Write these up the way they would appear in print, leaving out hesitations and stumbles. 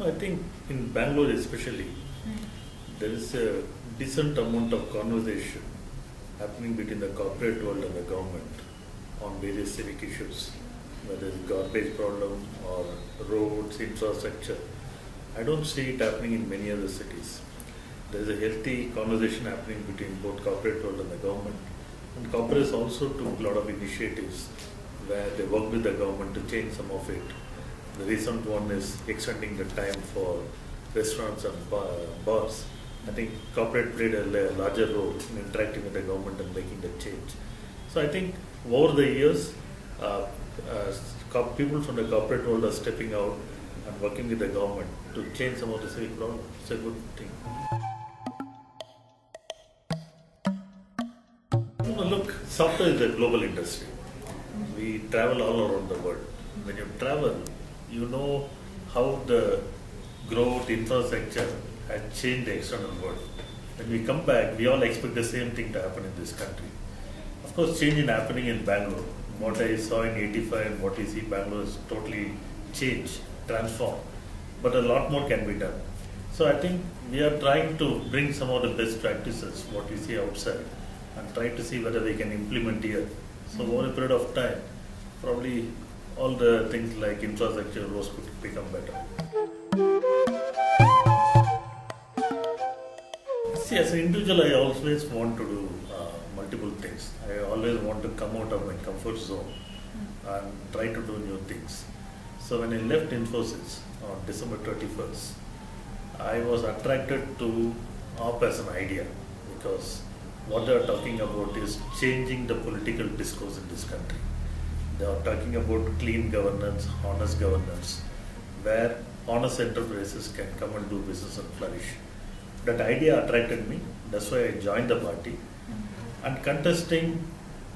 I think in Bangalore especially, there is a decent amount of conversation happening between the corporate world and the government on various civic issues, whether it's garbage problem or roads, infrastructure. I don't see it happening in many other cities. There is a healthy conversation happening between both corporate world and the government. And corporates also took a lot of initiatives where they work with the government to change some of it. The recent one is extending the time for restaurants and bars. I think corporate played a larger role in interacting with the government and making the change. So I think over the years, people from the corporate world are stepping out and working with the government to change some of the civic problems. It's a good thing. Look, software is a global industry. We travel all around the world. When you travel, you know how the growth, infrastructure had changed the external world. When we come back, we all expect the same thing to happen in this country. Of course, change is happening in Bangalore. What I saw in '85 and what we see in Bangalore is totally changed, transformed. But a lot more can be done. So I think we are trying to bring some of the best practices, what we see outside, and try to see whether we can implement here. So over a period of time, probably all the things like infrastructure, roads could become better. See, as an individual, I always want to do multiple things. I always want to come out of my comfort zone and try to do new things. So when I left Infosys on December 31st, I was attracted to AAP as an idea because what they are talking about is changing the political discourse in this country. They are talking about clean governance, honest governance, where honest enterprises can come and do business and flourish. That idea attracted me. That's why I joined the party. And contesting,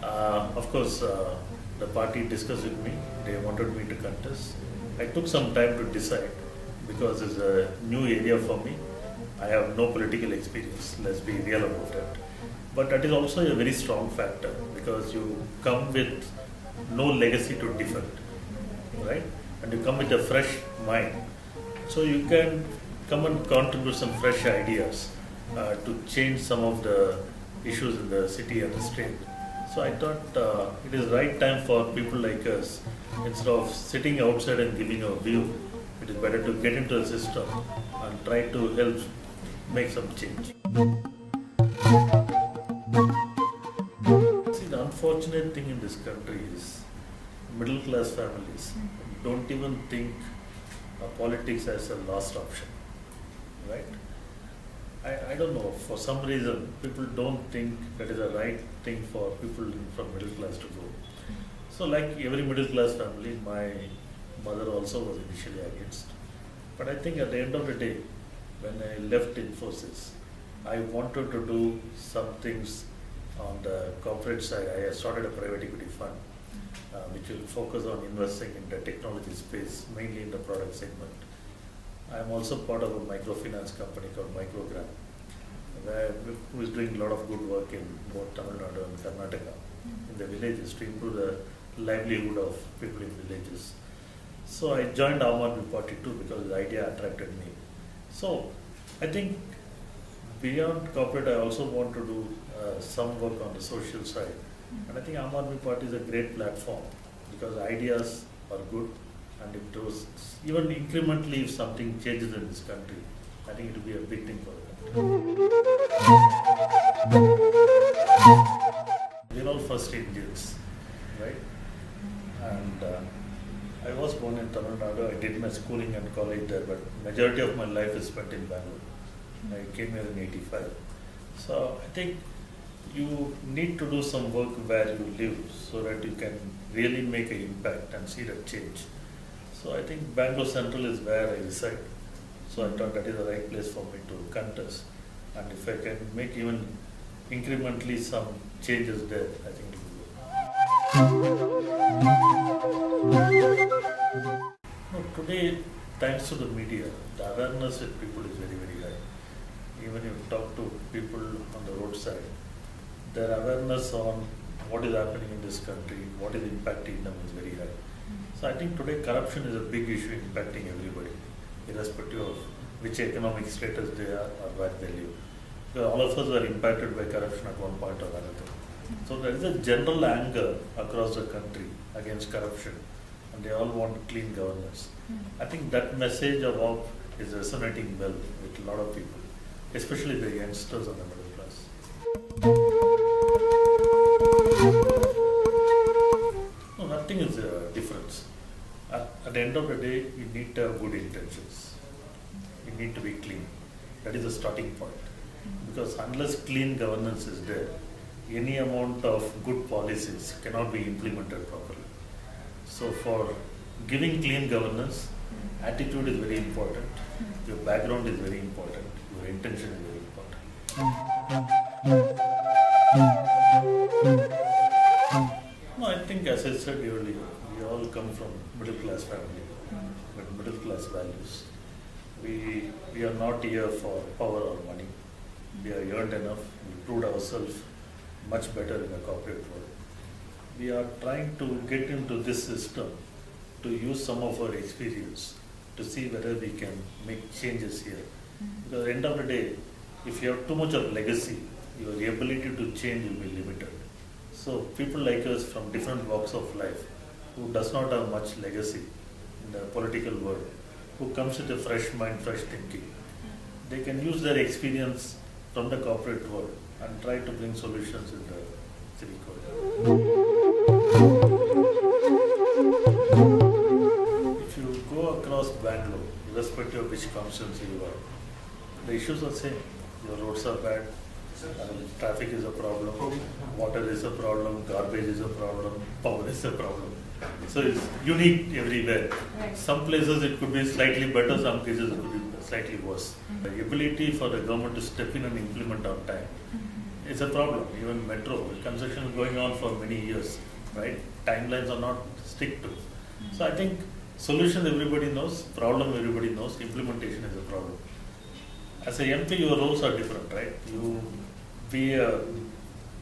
of course, the party discussed with me. They wanted me to contest. I took some time to decide because it's a new area for me. I have no political experience, let's be real about it. But that is also a very strong factor because you come with no legacy to defend, right? And you come with a fresh mind. So you can come and contribute some fresh ideas to change some of the issues in the city and the state. So I thought it is right time for people like us, instead of sitting outside and giving a view, it is better to get into the system and try to help make some change. See, the unfortunate thing in this country is middle class families don't even think politics as a last option, right? I don't know, for some reason people don't think that is the right thing for people from middle class to go. So like every middle class family, my mother also was initially against. But I think at the end of the day, when I left Infosys, I wanted to do some things on the corporate side. I started a private equity fund, which will focus on investing in the technology space, mainly in the product segment. I am also part of a microfinance company called Microgram, who is doing a lot of good work in both Tamil Nadu and Karnataka, in the villages to improve the livelihood of people in villages. So I joined Aam Aadmi Party too because the idea attracted me. So I think beyond corporate, I also want to do some work on the social side. And I think Aam Aadmi Party is a great platform because ideas are good, and if those, even incrementally, if something changes in this country, I think it will be a big thing for the country. We're all first Indians, right? And I was born in Tamil Nadu. I did my schooling and college there, but majority of my life is spent in Bangalore. I came here in '85. So I think you need to do some work where you live so that you can really make an impact and see the change. So I think Bangalore Central is where I reside. So I thought that is the right place for me to contest. And if I can make even incrementally some changes there, I think it will go. No, today, thanks to the media, the awareness with people is very, very high. Even if you talk to people on the roadside, their awareness on what is happening in this country, what is impacting them is very high. So I think today corruption is a big issue impacting everybody. irrespective of which economic status they are or where they live. Because all of us were impacted by corruption at one point or another. So there is a general anger across the country against corruption, and they all want clean governance. I think that message of AAP is resonating well with a lot of people, especially the youngsters and the middle class. No, nothing is a difference. At the end of the day, you need to have good intentions. You need to be clean. That is the starting point. Because unless clean governance is there, any amount of good policies cannot be implemented properly. So for giving clean governance, attitude is very important. Your background is very important. Your intention is very important. No, I think as I said earlier, we all come from middle class family with middle class values. We are not here for power or money. We are earned enough. We proved ourselves much better in the corporate world. We are trying to get into this system to use some of our experience to see whether we can make changes here. Because at the end of the day, if you have too much of legacy, your ability to change will be limited. So people like us from different walks of life, who does not have much legacy in the political world, who comes with a fresh mind, fresh thinking, they can use their experience from the corporate world and try to bring solutions in the civic world. If you go across Bangalore, irrespective of which constituency you are, the issues are same. Your roads are bad, traffic is a problem, water is a problem, garbage is a problem, power is a problem. So it's unique everywhere. Right. Some places it could be slightly better, some cases it could be slightly worse. The ability for the government to step in and implement on time is a problem. Even metro, construction is going on for many years, right? Timelines are not stick to. So I think solutions everybody knows, problem everybody knows, implementation is a problem. As a MP, your roles are different, right? You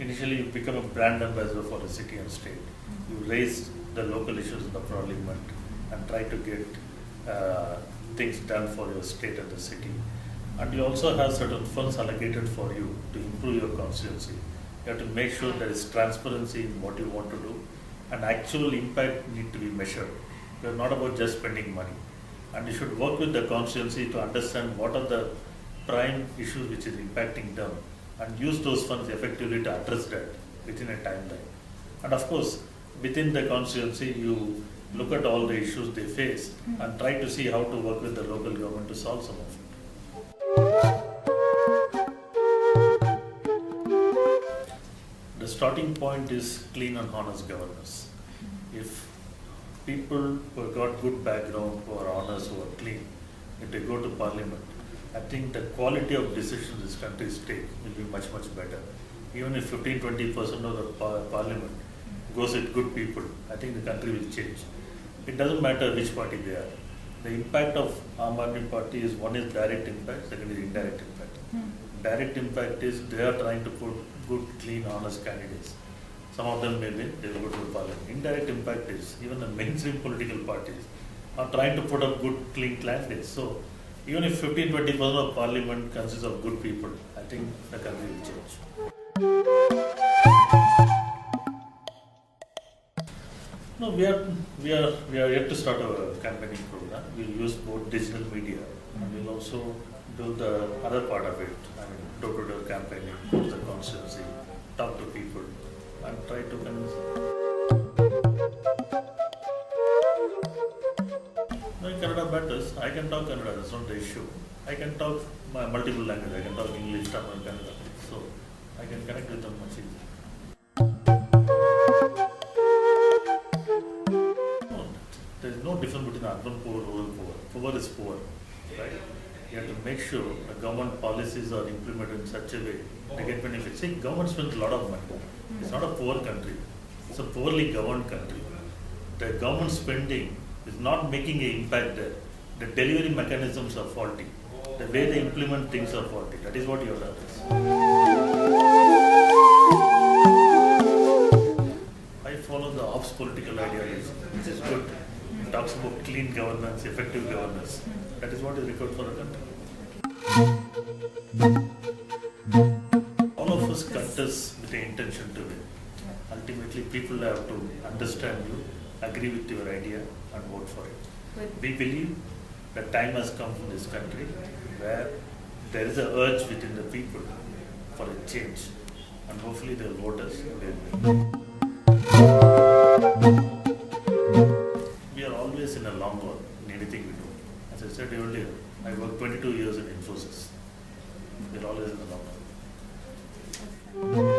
initially you become a brand ambassador for a city and state. You raise the local issues in the parliament and try to get things done for your state and the city. And you also have certain funds allocated for you to improve your constituency. You have to make sure there is transparency in what you want to do, and actual impact need to be measured. You are not about just spending money. And you should work with the constituency to understand what are the prime issues which is impacting them, and use those funds effectively to address that within a timeline. And of course, within the constituency, you look at all the issues they face and try to see how to work with the local government to solve some of it. The starting point is clean and honest governance. If people who have got good background, who are honest, who are clean, if they go to parliament, I think the quality of decisions this country take will be much, much better. Even if 15-20% of the parliament goes with good people, I think the country will change. It doesn't matter which party they are. The impact of Aam Aadmi Party is, one is direct impact, second is indirect impact. Direct impact is they are trying to put good, clean, honest candidates. Some of them may win, they will go to the parliament. Indirect impact is even the mainstream political parties are trying to put up good, clean candidates. So even if 15-20% of parliament consists of good people, I think the country will change. No, we are yet to start our campaigning program. We'll use both digital media and we'll also do the other part of it. I mean, door-to-door campaigning, go to the constituency, talk to people, and try to convince them. No, in Kannada matters. I can talk Kannada, that's not the issue. I can talk my multiple languages. I can talk English, Tamil, Kannada. So I can connect with them much easier. No, there is no difference between urban poor, rural poor. Poor is poor, right? You have to make sure the government policies are implemented in such a way to get benefits. See, government spends a lot of money. It's not a poor country. It's a poorly governed country. The government spending is not making an impact there. The delivery mechanisms are faulty. The way they implement things are faulty. That is what you have to address. I follow the ops political ideology, which is good. It talks about clean governance, effective governance. That is what is required for a country. All of us contest with the intention to win. Ultimately, people have to understand you, agree with your idea, and vote for it. We believe that time has come in this country where there is an urge within the people for a change, and hopefully they'll vote us and they'll win. We are always in a long run in anything we do. As I said earlier, I worked 22 years in Infosys. We are always in the long run.